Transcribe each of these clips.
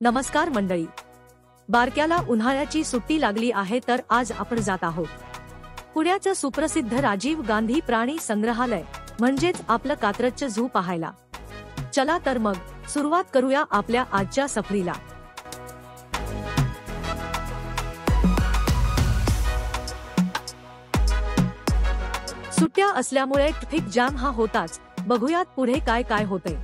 नमस्कार मंडळी. बारक्याला उन्हाळ्याची सुट्टी लागली आहे, तर आज आपण जात आहोत पुण्याचं सुप्रसिद्ध राजीव गांधी प्राणी संग्रहालय म्हणजेच आपलं कात्रजचं झू पाहायला. चला तर मग सुरुवात करूया आपल्या आजच्या सफरीला. सुट्ट्या असल्यामुळे ट्रॅफिक जाम हा होताच. बघूयात पुढे काय काय होतंय.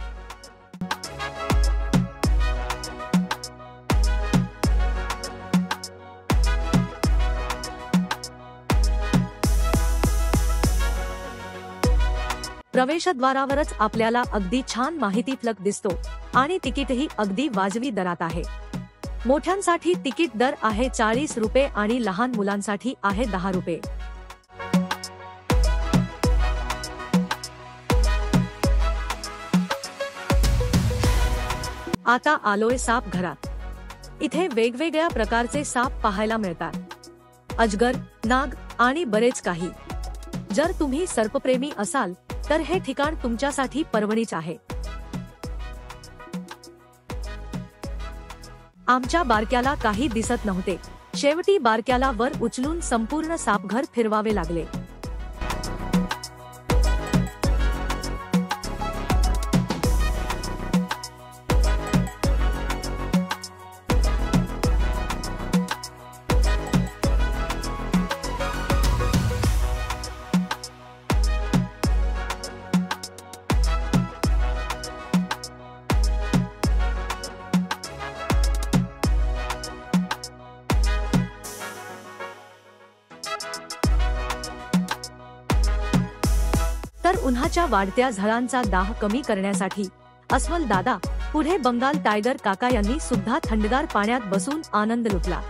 प्रवेशद्वारावरच आपल्याला अगदी छान माहिती फलक दिसतो आणि तिकीटही अगदी वाजवी दरात आहे. मोठ्यांसाठी तिकीट दर आहे 40 रुपये आणि लहान मुलांसाठी आहे 10 रुपये. आता आलोय साप घरात. इथे वेगवेगळ्या प्रकारचे साप पाहायला मिळतात. अजगर, नाग आणि बरेच काही. जर तुम्ही सर्पप्रेमी असाल तर हे ठिकाण तुमच्यासाठी पर्वणीच आहे. आमच्या बारक्याला काही दिसत नव्हते. शेवटी बारक्याला वर उचलून संपूर्ण सापघर फिरवावे लागले. तर उन्हाच्या वाढत्या झळांचा दाह कमी करण्यासाठी अस्वल दादा, पुढे बंगाल टायगर काका यांनी सुद्धा थंडगार पाण्यात बसून आनंद लुटला.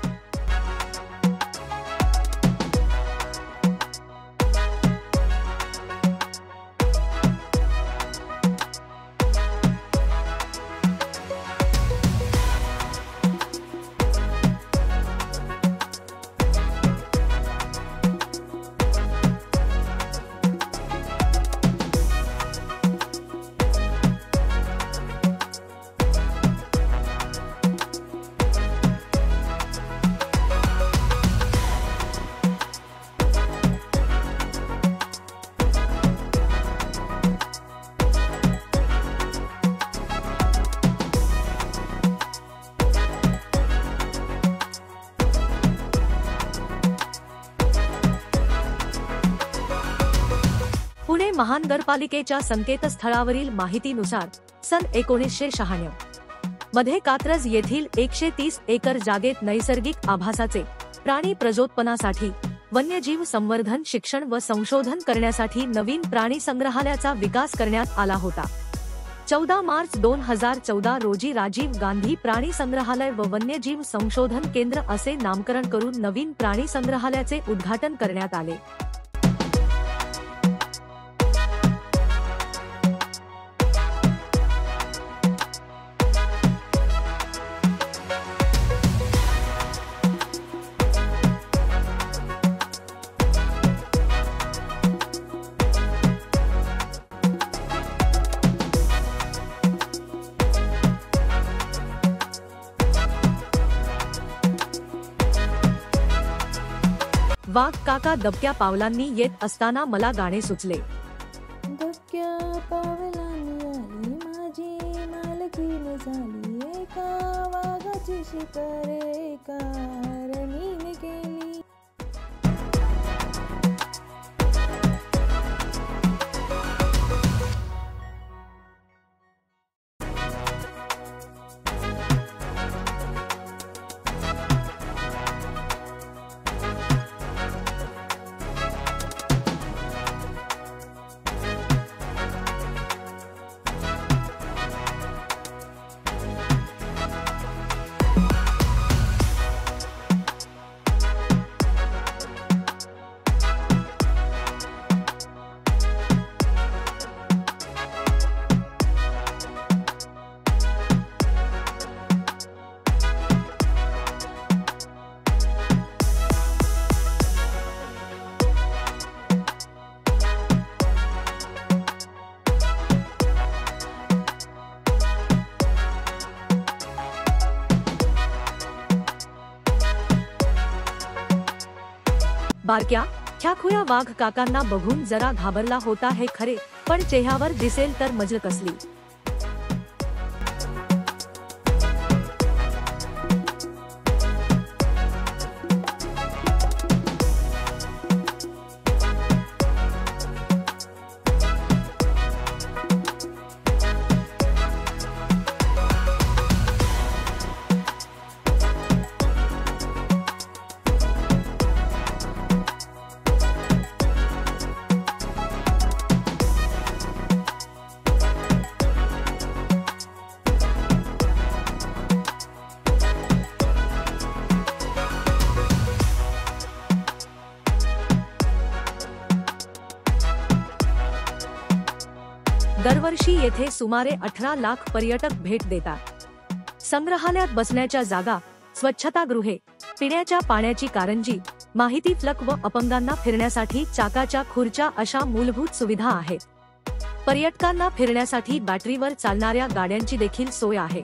पुणे महानगरपालिकेच्या संकेतस्थळावरील माहितीनुसार सन 1996 मध्ये कात्रज येथील 130 एकर जागेत नैसर्गिक आभासाचे प्राणी प्रजोत्पनासाठी, वन्यजीव संवर्धन, शिक्षण व संशोधन करण्यासाठी नवीन प्राणी संग्रहालयाचा विकास करण्यात आला होता. 14 मार्च 2014 रोजी राजीव गांधी प्राणी संग्रहालय व वन्यजीव संशोधन केंद्र असे नामकरण करून नवीन प्राणी संग्रहालयाचे उद्घाटन करण्यात आले. वाघ काका दबक्या पावलांनी येत असताना मला गाणे सुचले. दबक्या पावलांनी आली माझी मालकीण झाली, एका वाघाची शिकार एका रणीने केली. बारक्या ख्याखुया वाघ काकांना बघून जरा घाबरला होता हे खरे, पण चेहऱ्यावर दिसेल तर मजा कसली. दरवर्षी येथे सुमारे 18 लाख पर्यटक भेट देतात. संग्रहालयात बसण्याच्या जागा, स्वच्छतागृहे, पिण्याच्या पाण्याची कारंजी, माहिती फलक व अपंगांना फिरण्यासाठी चाकाच्या खुर्च्या अशा मूलभूत सुविधा आहेत. पर्यटकांना फिरण्यासाठी बॅटरीवर चालणाऱ्या गाड्यांची देखील सोय आहे.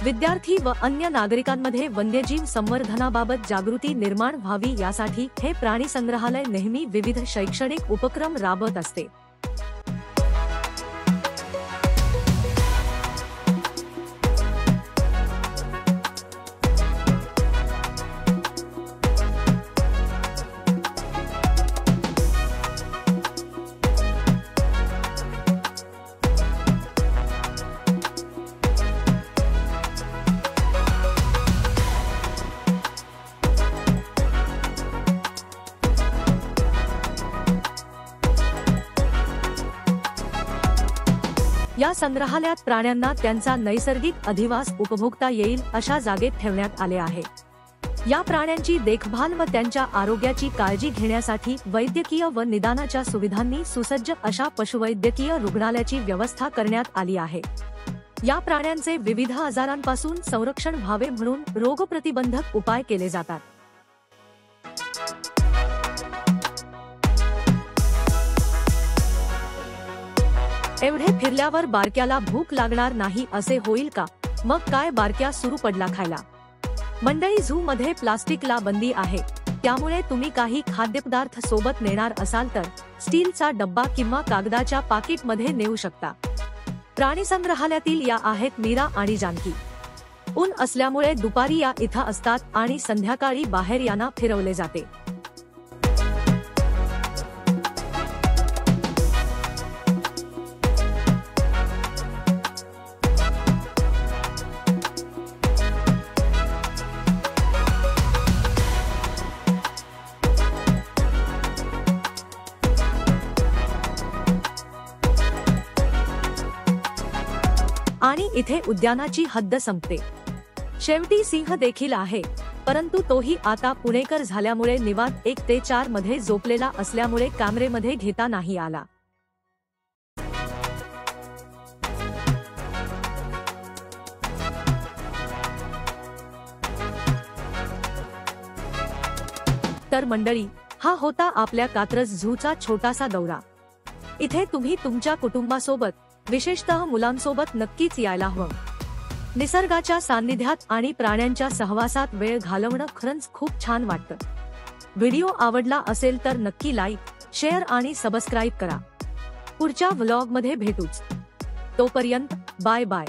विद्यार्थी व अन्य नागरिकांमध्ये वन्यजीव संवर्धनाबाबत जागृती निर्माण व्हावी यासाठी हे प्राणी संग्रहालय नेहमी विविध शैक्षणिक उपक्रम राबवत असते. या संग्रहालयात प्राण्यांना त्यांचा नैसर्गिक अधिवास उपभोगता येईल अशा जागेत ठेवण्यात आले आहे. या प्राण्यांची देखभाल व त्यांच्या आरोग्याची काळजी घेण्यासाठी वैद्यकीय व निदानाच्या सुविधांनी सुसज्ज अशा पशुवैद्यकीय रुग्णालयाची व्यवस्था करण्यात आली आहे. या प्राण्यांचे विविध आजारांपासून संरक्षण व्हावे म्हणून रोगप्रतिबंधक उपाय केले जातात. एवढे फिरल्यावर बारक्याला भूक लागणार नाही असे होईल का? मग काय बारक्या सुरू पडला खायला. मंडळी, झू मध्ये प्लास्टिकला बंदी आहे, त्यामुळे तुम्ही काही खाद्यपदार्थ सोबत नेणार असाल तर स्टीलचा डब्बा किंवा कागदाच्या पाकिटमध्ये नेऊ शकता. प्राणी संग्रहालयातील या आहेत मीरा आणि जानकी. ऊन असल्यामुळे दुपारी या इथं असतात आणि संध्याकाळी बाहेर यांना फिरवले जाते. आणि इथे उद्यानाची हद्द संपते. शेवटी सिंह देखील आहे, परंतु तोही आता पुणेकर झाल्यामुळे निवांत 1 ते 4 मध्ये झोपलेला असल्यामुळे कॅमेऱ्यामध्ये घेता नाही आला. तर मंडळी, हा होता आपल्या कात्रज झूचा छोटासा दौरा. इथे तुम्ही तुमच्या कुटुंबासोबत, विशेषतः मुलांसोबत नक्कीच यायला हवं. निसर्गाच्या सान्निध्यात आणि प्राण्यांच्या सहवासात वेळ घालवणं खरंच खूप छान वाटतं. व्हिडिओ आवडला असेल तर नक्की लाईक, शेअर आणि सबस्क्राईब करा. पुढच्या व्लॉगमध्ये भेटूच. तोपर्यंत बाय बाय.